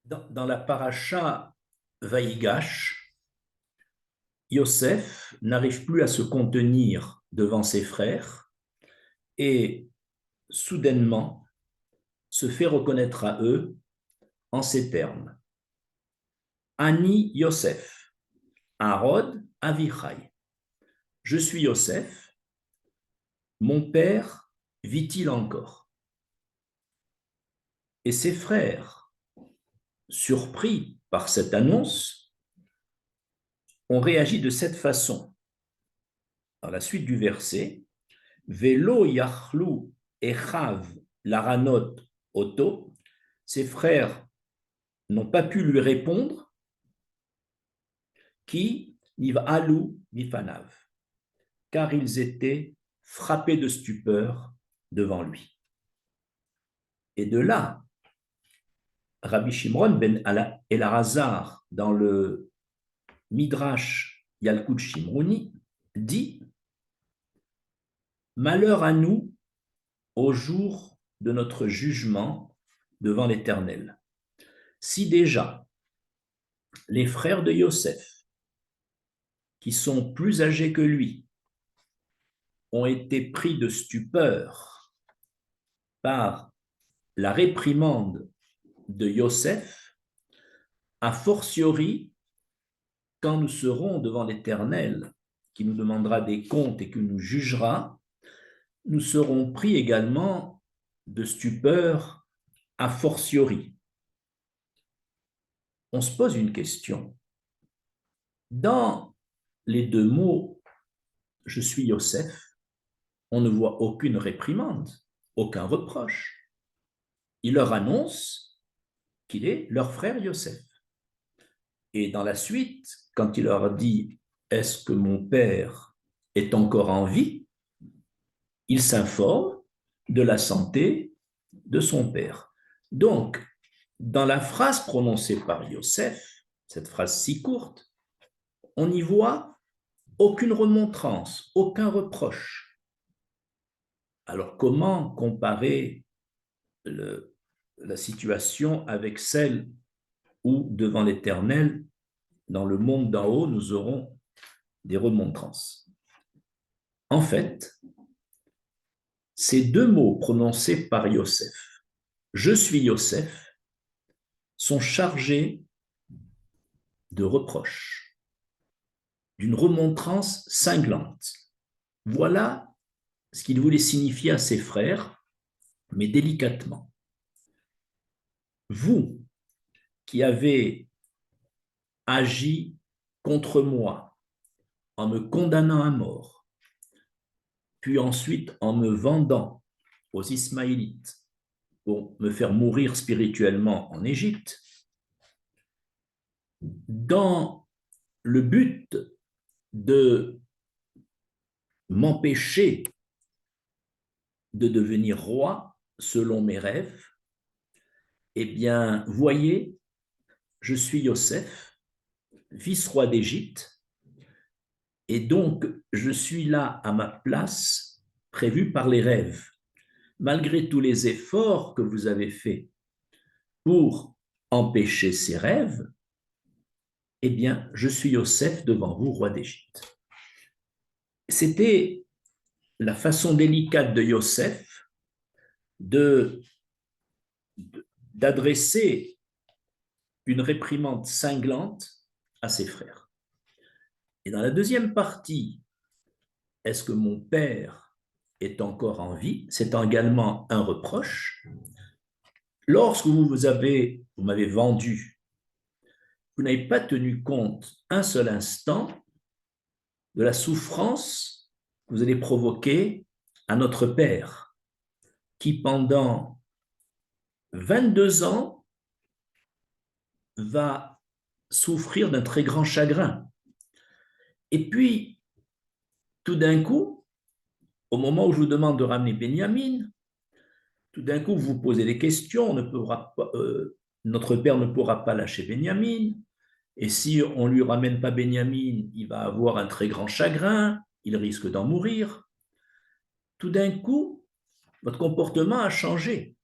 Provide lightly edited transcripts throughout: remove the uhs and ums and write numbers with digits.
Dans la paracha Vaïgash, Yosef n'arrive plus à se contenir devant ses frères et soudainement se fait reconnaître à eux en ces termes. Ani Yosef, Arod Avichai. Je suis Yosef, mon père vit-il encore? Et ses frères, surpris par cette annonce, ont réagi de cette façon. Dans la suite du verset, Velo yachlu echav laranot oto, ses frères n'ont pas pu lui répondre, qui niv'alu mifanav, car ils étaient frappés de stupeur devant lui. Et de là, Rabbi Shimron ben Elazar, dans le Midrash Yalkut Shimroni, dit « Malheur à nous au jour de notre jugement devant l'Éternel. Si déjà les frères de Yosef, qui sont plus âgés que lui, ont été pris de stupeur par la réprimande de Yosef, a fortiori, quand nous serons devant l'Éternel, qui nous demandera des comptes et qui nous jugera, nous serons pris également de stupeur a fortiori. On se pose une question. Dans les deux mots « je suis Yosef », on ne voit aucune réprimande, aucun reproche. Il leur annonce qu'il est leur frère Yosef. Et dans la suite, quand il leur dit « Est-ce que mon père est encore en vie ?», il s'informe de la santé de son père. Donc, dans la phrase prononcée par Yosef, cette phrase si courte, on n'y voit aucune remontrance, aucun reproche. Alors, comment comparer la situation avec celle où, devant l'Éternel, dans le monde d'en haut, nous aurons des remontrances? En fait, ces deux mots prononcés par Yosef, « je suis Yosef », sont chargés de reproches, d'une remontrance cinglante. Voilà ce qu'il voulait signifier à ses frères, mais délicatement. Vous qui avez agi contre moi en me condamnant à mort, puis ensuite en me vendant aux Ismaélites pour me faire mourir spirituellement en Égypte, dans le but de m'empêcher de devenir roi selon mes rêves, eh bien, voyez, je suis Yosef, vice-roi d'Égypte, et donc je suis là à ma place prévue par les rêves. Malgré tous les efforts que vous avez faits pour empêcher ces rêves, eh bien, je suis Yosef devant vous, roi d'Égypte. C'était la façon délicate de Yosef d'adresser une réprimande cinglante à ses frères. Et dans la deuxième partie, est-ce que mon père est encore en vie? C'est également un reproche. Lorsque vous m'avez vendu, vous n'avez pas tenu compte un seul instant de la souffrance que vous allez provoquer à notre père, qui pendant 22 ans va souffrir d'un très grand chagrin. Et puis, tout d'un coup, au moment où je vous demande de ramener Benjamin, tout d'un coup, vous vous posez des questions, notre père ne pourra pas lâcher Benjamin, et si on ne lui ramène pas Benjamin, il va avoir un très grand chagrin, il risque d'en mourir. Tout d'un coup, votre comportement a changé.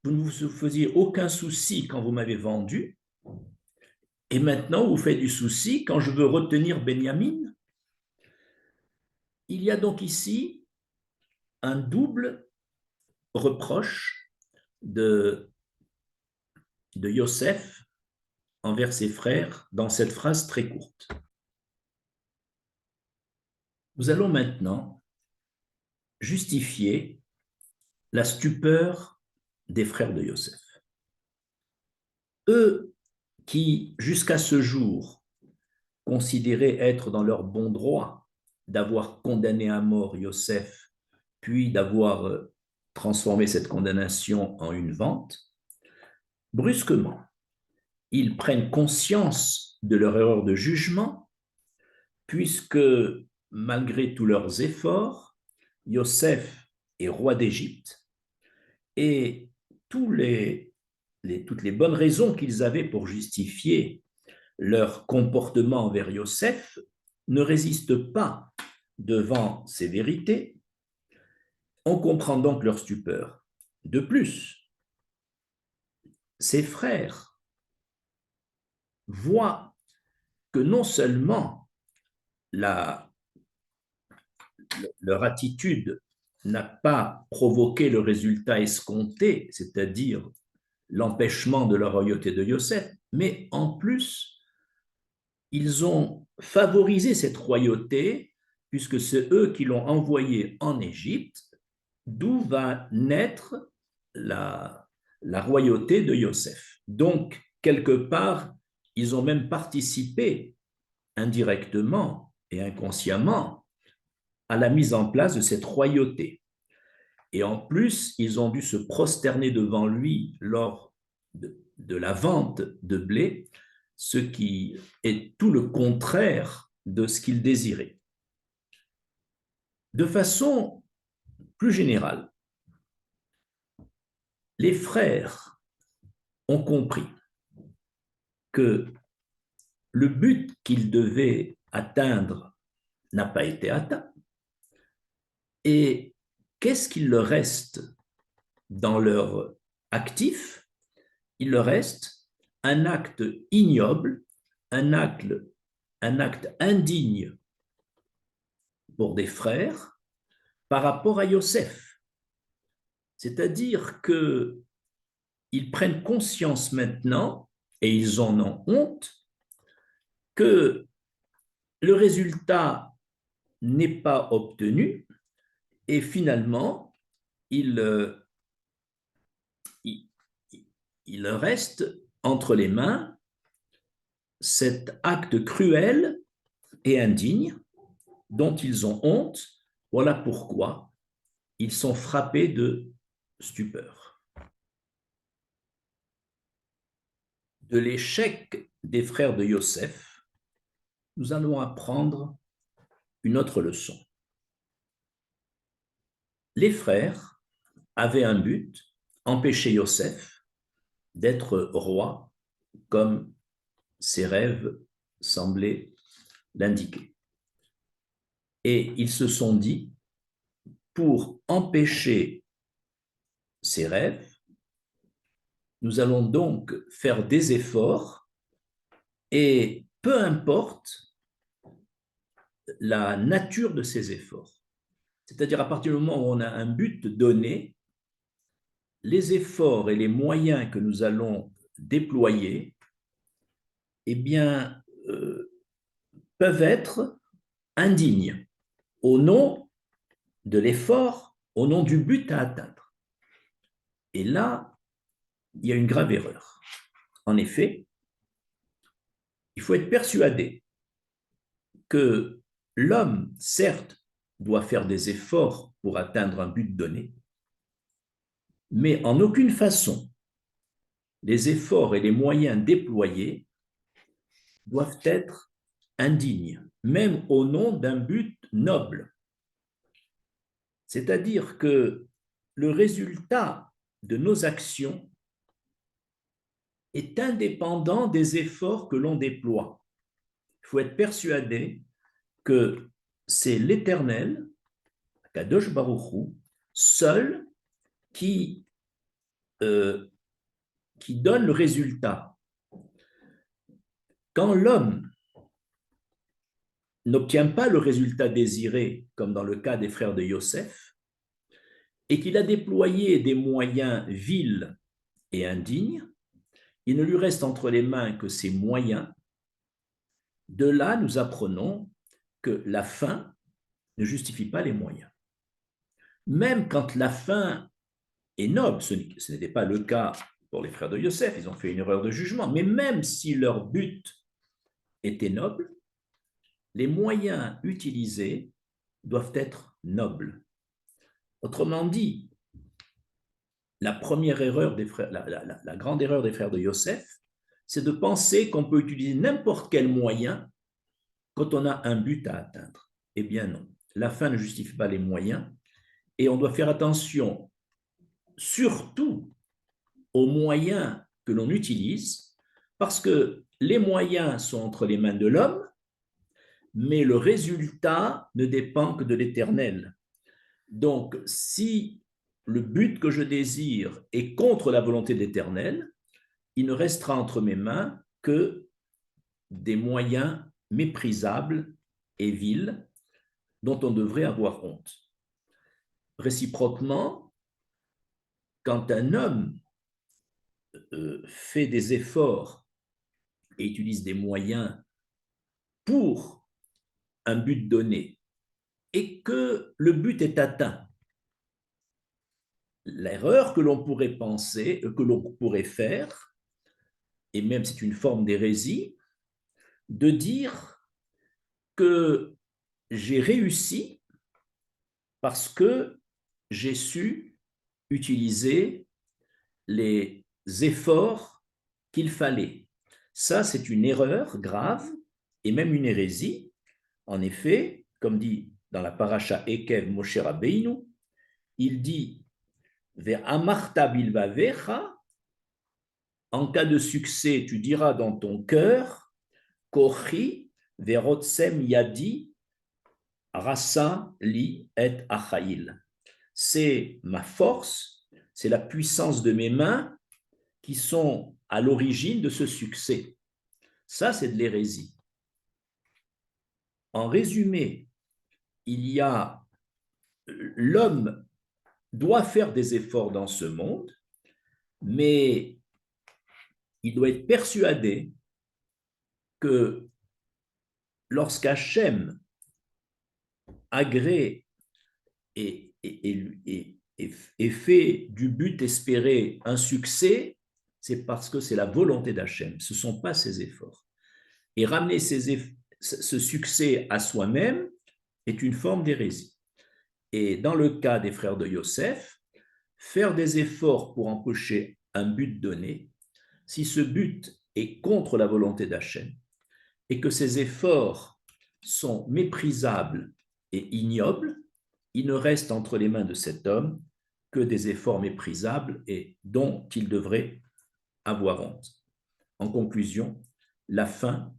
Vous ne vous faisiez aucun souci quand vous m'avez vendu, Et maintenant, vous faites du souci quand je veux retenir Benjamin. Il y a donc ici un double reproche de Yosef envers ses frères dans cette phrase très courte. Nous allons maintenant justifier la stupeur des frères de Yosef. Eux qui, jusqu'à ce jour, considéraient être dans leur bon droit d'avoir condamné à mort Yosef, puis d'avoir transformé cette condamnation en une vente, brusquement, ils prennent conscience de leur erreur de jugement, puisque malgré tous leurs efforts, Yosef est roi d'Égypte et toutes les bonnes raisons qu'ils avaient pour justifier leur comportement envers Yosef ne résistent pas devant ces vérités. On comprend donc leur stupeur. De plus, ses frères voient que non seulement leur attitude n'a pas provoqué le résultat escompté, c'est-à-dire l'empêchement de la royauté de Yosef, mais en plus, ils ont favorisé cette royauté puisque c'est eux qui l'ont envoyé en Égypte, d'où va naître la royauté de Yosef. Donc, quelque part, ils ont même participé indirectement et inconsciemment à la mise en place de cette royauté. Et en plus, ils ont dû se prosterner devant lui lors de la vente de blé, ce qui est tout le contraire de ce qu'ils désiraient. De façon plus générale, les frères ont compris que le but qu'ils devaient atteindre n'a pas été atteint. Et qu'est-ce qu'il leur reste dans leur actif? Il leur reste un acte ignoble, un acte indigne pour des frères par rapport à Yosef. C'est-à-dire qu'ils prennent conscience maintenant, et ils en ont honte, que le résultat n'est pas obtenu et finalement, il reste entre les mains cet acte cruel et indigne dont ils ont honte. Voilà pourquoi ils sont frappés de stupeur. De l'échec des frères de Yosef, nous allons apprendre une autre leçon. Les frères avaient un but, empêcher Yosef d'être roi comme ses rêves semblaient l'indiquer. Et ils se sont dit, pour empêcher ces rêves, nous allons donc faire des efforts et peu importe la nature de ces efforts. C'est-à-dire à partir du moment où on a un but donné, les efforts et les moyens que nous allons déployer, eh bien, peuvent être indignes au nom de l'effort, au nom du but à atteindre. Et là, il y a une grave erreur. En effet, il faut être persuadé que l'homme, certes, doit faire des efforts pour atteindre un but donné, mais en aucune façon, les efforts et les moyens déployés doivent être indignes, même au nom d'un but noble. C'est-à-dire que le résultat de nos actions est indépendant des efforts que l'on déploie. Il faut être persuadé que c'est l'Éternel, Kadosh Baruch Hu, seul qui donne le résultat. quand l'homme n'obtient pas le résultat désiré, comme dans le cas des frères de Yosef, et qu'il a déployé des moyens vils et indignes, il ne lui reste entre les mains que ces moyens. De là, nous apprenons que la fin ne justifie pas les moyens. Même quand la fin est noble, ce n'était pas le cas pour les frères de Yosef, ils ont fait une erreur de jugement, mais même si leur but était noble, les moyens utilisés doivent être nobles. Autrement dit, la première erreur des frères, la grande erreur des frères de Yosef, c'est de penser qu'on peut utiliser n'importe quel moyen quand on a un but à atteindre. Eh bien non, la fin ne justifie pas les moyens et on doit faire attention surtout aux moyens que l'on utilise parce que les moyens sont entre les mains de l'homme, mais le résultat ne dépend que de l'Éternel. Donc, si le but que je désire est contre la volonté de l'Éternel, il ne restera entre mes mains que des moyens méprisables et vils dont on devrait avoir honte. Réciproquement, quand un homme fait des efforts et utilise des moyens pour un but donné et que le but est atteint, l'erreur que l'on pourrait penser, que l'on pourrait faire, et même c'est une forme d'hérésie, de dire que j'ai réussi parce que j'ai su utiliser les efforts qu'il fallait. Ça, c'est une erreur grave et même une hérésie. En effet, comme dit dans la paracha Ekev Moshe Rabbeinu, il dit Ve'amarta bilvavecha, en cas de succès, tu diras dans ton cœur, Kochi ve'rotsem yadi rasa li et achail. C'est ma force, c'est la puissance de mes mains qui sont à l'origine de ce succès. Ça, c'est de l'hérésie. En résumé, il y a l'homme doit faire des efforts dans ce monde, mais il doit être persuadé que lorsqu'Hachem agrée et fait du but espéré un succès, c'est parce que c'est la volonté d'Hachem, ce ne sont pas ses efforts. Et ramener ce succès à soi-même est une forme d'hérésie. Et dans le cas des frères de Yosef, faire des efforts pour empocher un but donné, si ce but est contre la volonté d'Hachem et que ces efforts sont méprisables et ignobles, il ne reste entre les mains de cet homme que des efforts méprisables et dont il devrait avoir honte. En conclusion, la fin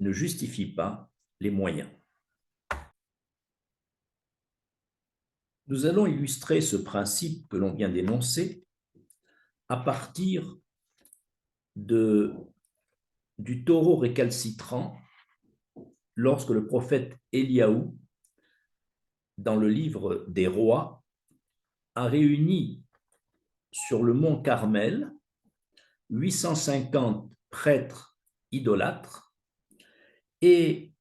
ne justifie pas les moyens. Nous allons illustrer ce principe que l'on vient d'énoncer à partir du taureau récalcitrant lorsque le prophète Éliaou, dans le livre des rois, a réuni sur le mont Carmel 850 prêtres idolâtres et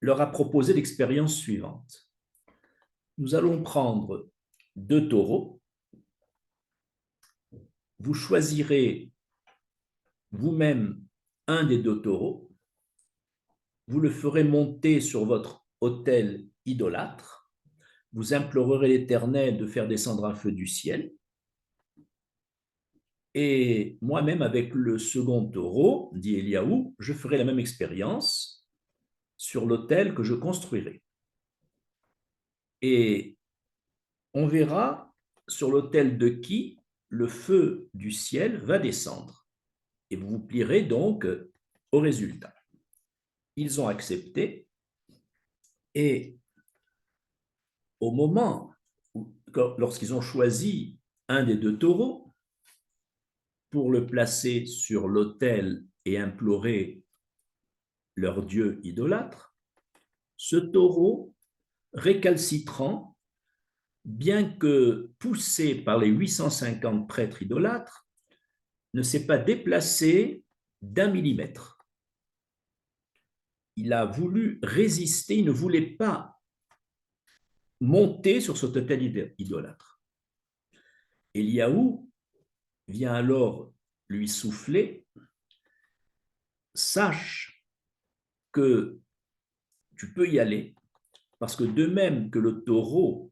leur a proposé l'expérience suivante. Nous allons prendre 2 taureaux. Vous choisirez vous-même un des 2 taureaux. Vous le ferez monter sur votre autel idolâtre. Vous implorerez l'Éternel de faire descendre un feu du ciel. Et moi-même, avec le second taureau, dit Éliaou, je ferai la même expérience sur l'autel que je construirai. Et on verra sur l'autel de qui le feu du ciel va descendre. Et vous vous plierez donc au résultat. Ils ont accepté et au moment où, lorsqu'ils ont choisi un des 2 taureaux pour le placer sur l'autel et implorer leur dieu idolâtre, ce taureau récalcitrant, bien que poussé par les 850 prêtres idolâtres, ne s'est pas déplacé d'1 millimètre. Il a voulu résister, il ne voulait pas monter sur ce autel idolâtre. Eliaou vient alors lui souffler: sache que tu peux y aller, parce que de même que le taureau,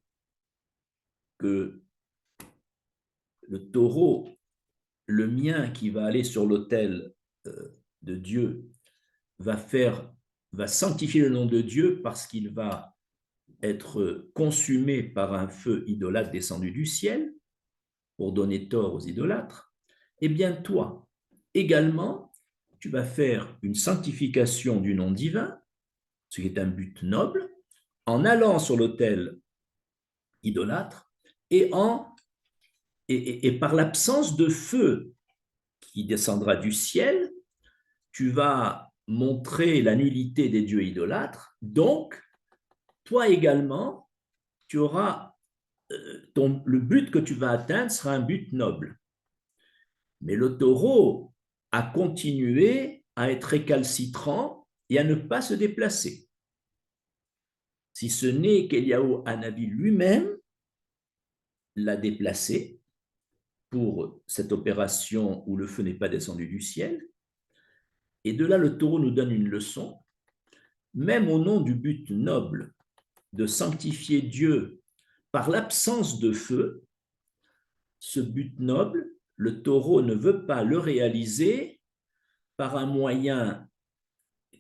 le mien qui va aller sur l'autel de Dieu, va sanctifier le nom de Dieu parce qu'il va être consumé par un feu idolâtre descendu du ciel pour donner tort aux idolâtres, eh bien toi également, tu vas faire une sanctification du nom divin, ce qui est un but noble, en allant sur l'autel idolâtre et par l'absence de feu qui descendra du ciel, tu vas montrer la nullité des dieux idolâtres. Donc, toi également, tu auras le but que tu vas atteindre sera un but noble. Mais le taureau a continué à être récalcitrant et à ne pas se déplacer. Si ce n'est qu'Eliaou Hanavi lui-même l'a déplacé pour cette opération où le feu n'est pas descendu du ciel. Et de là, le taureau nous donne une leçon. Même au nom du but noble de sanctifier Dieu par l'absence de feu, ce but noble, le taureau ne veut pas le réaliser par un moyen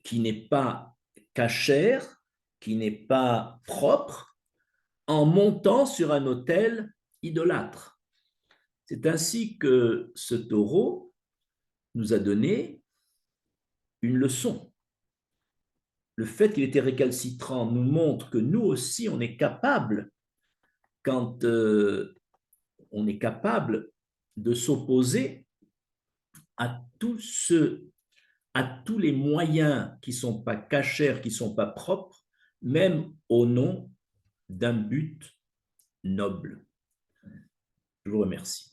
qui n'est pas cachère, qui n'est pas propre, en montant sur un autel idolâtre. C'est ainsi que ce taureau nous a donné une leçon. Le fait qu'il était récalcitrant nous montre que nous aussi, on est capable, quand on est capable de s'opposer à tous les moyens qui ne sont pas cachers, qui ne sont pas propres, même au nom d'un but noble. Je vous remercie.